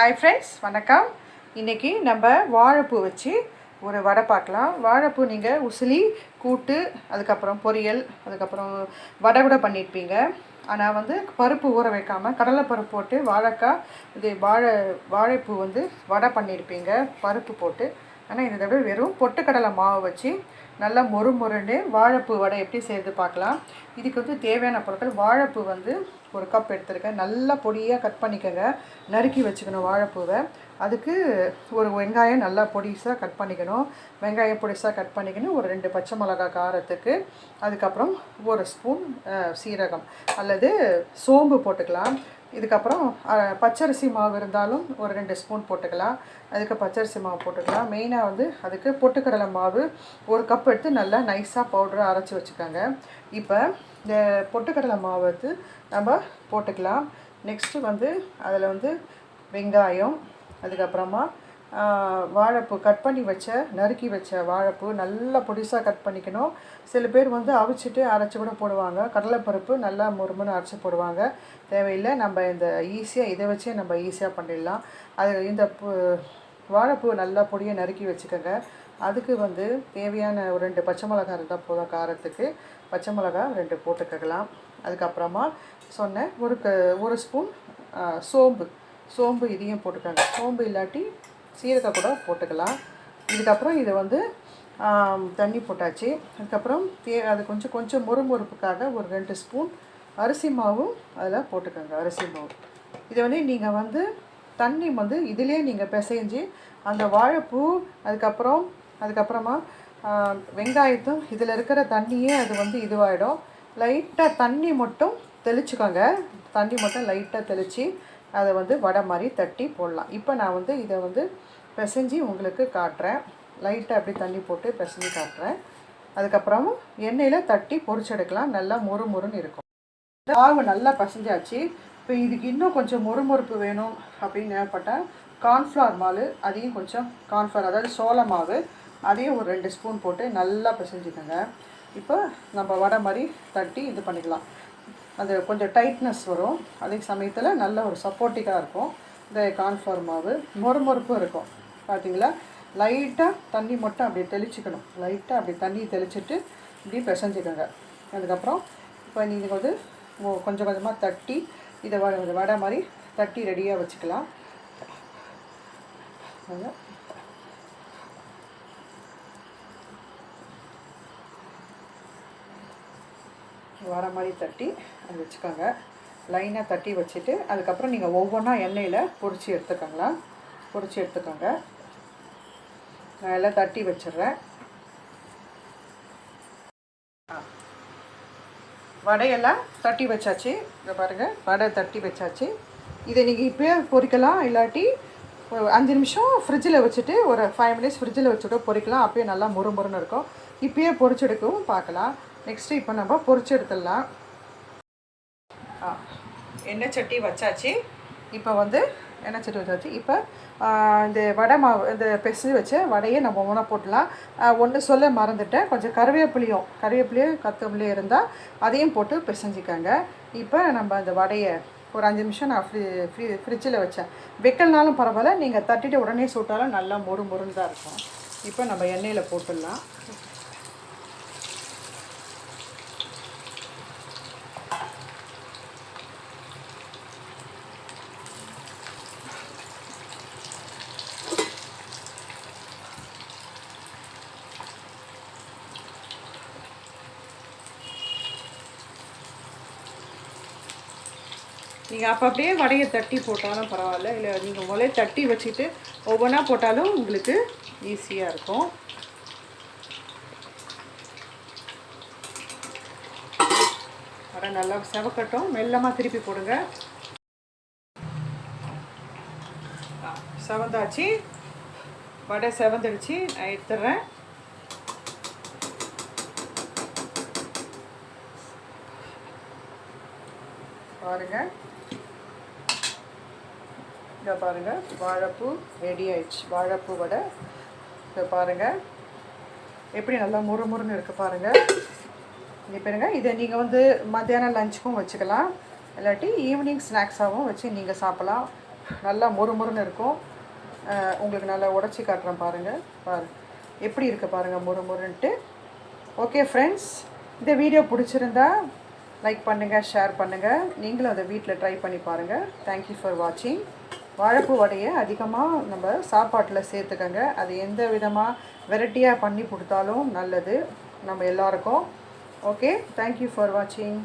Hi friends, வணக்கம். இன்றைக்கி நம்ம வாழைப்பூ வச்சு ஒரு வடை பார்க்கலாம். வாழைப்பூ நீங்கள் உசிலி கூட்டு, அதுக்கப்புறம் பொரியல், அதுக்கப்புறம் வடை கூட பண்ணியிருப்பீங்க. ஆனால் பருப்பு ஊற வைக்காமல் கடலைப்பருப்பு போட்டு வாழைக்காய் இது வாழைப்பூ வடை பண்ணியிருப்பீங்க பருப்பு போட்டு. ஆனால் இந்த தடவை வெறும் பொட்டுக்கடலை மாவு வச்சு நல்லா மொறுன்னு வாழைப்பூ வடை எப்படி செய்கிறது பார்க்கலாம். இதுக்கு தேவையான பொருட்கள் வாழைப்பூ ஒரு கப் எடுத்துருக்கேன். நல்லா பொடியாக கட் பண்ணிக்கோங்க, நறுக்கி வச்சுக்கணும் வாழைப்பூவை. அதுக்கு ஒரு வெங்காயம் நல்லா பொடிசாக கட் பண்ணிக்கணும். வெங்காயம் பொடிசாக கட் பண்ணிக்கணும். ஒரு 2 பச்சை மிளகாய் காரத்துக்கு. அதுக்கப்புறம் ஒரு ஸ்பூன் சீரகம் அல்லது சோம்பு போட்டுக்கலாம். இதுக்கப்புறம் பச்சரிசி மாவு இருந்தாலும் ஒரு 2 ஸ்பூன் போட்டுக்கலாம். அதுக்கு பச்சரிசி மாவு போட்டுக்கலாம். மெயினாக அதுக்கு பொட்டுக்கடலை மாவு ஒரு கப் எடுத்து நல்லா நைஸாக பவுடரை அரைச்சி வச்சுக்கோங்க. இப்போ இந்த பொட்டுக்கடலை மாவு நம்ம போட்டுக்கலாம். நெக்ஸ்ட்டு அதில் வெங்காயம், அதுக்கப்புறமா வாழைப்பூ கட் பண்ணி நறுக்கி வச்ச வாழைப்பூ நல்லா பொடிசாக கட் பண்ணிக்கணும். சில பேர் அவிச்சிட்டு அரைச்சி கூட போடுவாங்க. கடலைப்பருப்பு நல்லா முறுமுன்னு அரைச்சி போடுவாங்க. தேவையில்லை, நம்ம இந்த ஈஸியாக இதை வச்சே நம்ம ஈஸியாக பண்ணிடலாம். அது இந்த வாழைப்பூ நல்லா பொடியை நறுக்கி வச்சுக்கோங்க. அதுக்கு தேவையான ஒரு 2 பச்சை மிளகாய் இருந்தால் போதும். காரத்துக்கு பச்சை மிளகாய் 2 போட்டுக்கலாம். அதுக்கப்புறமா சொன்ன ஒரு ஸ்பூன் சோம்பு இதையும் போட்டுக்கோங்க. சோம்பு இல்லாட்டி சீரகம் கூட போட்டுக்கலாம். இதுக்கப்புறம் இது தண்ணி போட்டாச்சு. அதுக்கப்புறம் அது கொஞ்சம் மொறுமொறுப்புக்காக ஒரு 2 ஸ்பூன் அரிசி மாவும் அதில் போட்டுக்கோங்க. அரிசி மாவு இதை நீங்கள் தண்ணி இதிலே நீங்கள் பிசைஞ்சு அந்த வாழைப்பூ அதுக்கப்புறமா வெங்காயத்தும் இதில் இருக்கிற தண்ணியே அது இதுவாகிடும். லைட்டாக தண்ணி மட்டும் தெளிச்சுக்கோங்க. தண்ணி மட்டும் லைட்டாக தெளித்து அதை வடை மாதிரி தட்டி போடலாம். இப்போ நான் இதை பிசைஞ்சு உங்களுக்கு காட்டுறேன். லைட்டாக அப்படி தண்ணி போட்டு பிசைஞ்சு காட்டுறேன். அதுக்கப்புறம் எண்ணெயில் தட்டி பொரிச்செடுக்கலாம். நல்லா மொறுன்னு இருக்கும். மாவு நல்லா பிசைஞ்சாச்சு. இப்போ இதுக்கு இன்னும் கொஞ்சம் மொறுமொறுப்பு வேணும் அப்படின்னு தேவைப்பட்டால் கார்ன்ஃப்ளவர் மாவு, அதையும் கொஞ்சம் கார்ன்ஃப்ளவர் அதாவது சோள மாவு, அதையும் ஒரு 2 ஸ்பூன் போட்டு நல்லா பிசைஞ்சுக்கோங்க. இப்போ நம்ம வடை மாதிரி தட்டி இது பண்ணிக்கலாம். அது கொஞ்சம் டைட்னஸ் வரும். அதே சமயத்தில் நல்ல ஒரு சப்போர்ட்டிக்காக இருக்கும். இந்த கார்ன்ஃப்ளவர் மாவு மொறுமொறுப்பும் இருக்கும். பார்த்தீங்களா, லைட்டாக தண்ணி மட்டும் அப்படியே தெளிச்சுக்கணும். லைட்டாக அப்படி தண்ணி தெளிச்சுட்டு இப்படி பிசைஞ்சுக்கோங்க. அதுக்கப்புறம் இப்போ நீங்கள் கொஞ்சம் கொஞ்சமாக தட்டி இதை வடை மாதிரி தட்டி ரெடியாக வச்சுக்கலாம். வர மாதிரி தட்டி அது வச்சுக்கோங்க. லைனாக தட்டி வச்சுட்டு அதுக்கப்புறம் நீங்கள் ஒவ்வொன்றா எண்ணெயில் பொரிச்சு எடுத்துக்கோங்க. நான் எல்லாம் தட்டி வச்சிடுறேன். வடையெல்லாம் தட்டி வச்சாச்சு. இதை பாருங்கள், வடை தட்டி வச்சாச்சு. இதை நீங்கள் இப்போயே பொரிக்கலாம், இல்லாட்டி ஒரு 5 நிமிஷம் ஃப்ரிட்ஜில் வச்சுட்டு ஒரு 5 மினிட்ஸ் ஃப்ரிட்ஜில் வச்சுட்டு பொரிக்கலாம். அப்போயே நல்லா மொறுன்னு இருக்கும். இப்போயே பொரிச்செடுக்கவும் பார்க்கலாம். நெக்ஸ்ட்டு இப்போ நம்ம பொரிச்சு எடுத்துடலாம். எண்ணெய் சட்டி வச்சாச்சு. இப்போ எண்ணெய் சட்டி வச்சாச்சு. இப்போ இந்த வடை மாவு இந்த பிசைஞ்சு வச்ச வடையை நம்ம ஒன்றா போட்டலாம். ஒன்று சொல்ல மறந்துட்டேன், கொஞ்சம் கருவேப்பிலையும் கொத்தமல்லியும் இருந்தால் அதையும் போட்டு பிசைஞ்சிக்கோங்க. இப்போ நம்ம அந்த வடையை ஒரு 5 நிமிஷம் நான் ஃப்ரிட்ஜில் வச்சேன். வைக்கலனாலும் பரவாயில்ல, நீங்கள் தட்டிட்டு உடனே சுட்டாலும் நல்லா மொறுன்னு தான் இருக்கும். இப்போ நம்ம எண்ணெயில் போட்டுடலாம். நீங்கள் அப்போ அப்படியே வடையை தட்டி போட்டாலும் பரவாயில்ல, இல்லை நீங்கள் முதலே தட்டி வச்சுட்டு ஒவ்வொன்றா போட்டாலும் உங்களுக்கு ஈஸியாக இருக்கும். வடை நல்லா செவக்கட்டும். மெல்லமாக திருப்பி போடுங்க. செவந்தாச்சு, வடை செவந்துடுச்சு. நான் எடுத்துடுறேன். பாருங்கள், இதை பாருங்கள், வாழைப்பூ ரெடி ஆயிடுச்சு. வாழைப்பூ வடை இதை பாருங்கள் எப்படி நல்லா மொறுன்னு இருக்குது பாருங்கள். இங்கே பாருங்க, இதை நீங்கள் மத்தியானம் லஞ்சுக்கும் வச்சுக்கலாம், இல்லாட்டி ஈவினிங் ஸ்நாக்ஸாகவும் வச்சு நீங்கள் சாப்பிட்லாம். நல்லா மொறுமொறுன்னு இருக்கும். உங்களுக்கு நல்லா உடச்சி காட்டுறேன் பாருங்கள். எப்படி இருக்குது பாருங்கள் மொறுமொறுன்ட்டு. ஓகே ஃப்ரெண்ட்ஸ், இந்த வீடியோ பிடிச்சிருந்தா லைக் பண்ணுங்கள், ஷேர் பண்ணுங்கள். நீங்களும் அதை வீட்டில் ட்ரை பண்ணி பாருங்கள். தேங்க்யூ ஃபார் வாட்சிங். வாழைப்பூ வடையை அதிகமாக நம்ம சாப்பாட்டில் சேர்த்துக்கங்க. அது எந்த விதமாக வெரைட்டியாக பண்ணி கொடுத்தாலும் நல்லது நம்ம எல்லாருக்கும். ஓகே, தேங்க்யூ ஃபார் வாட்சிங்.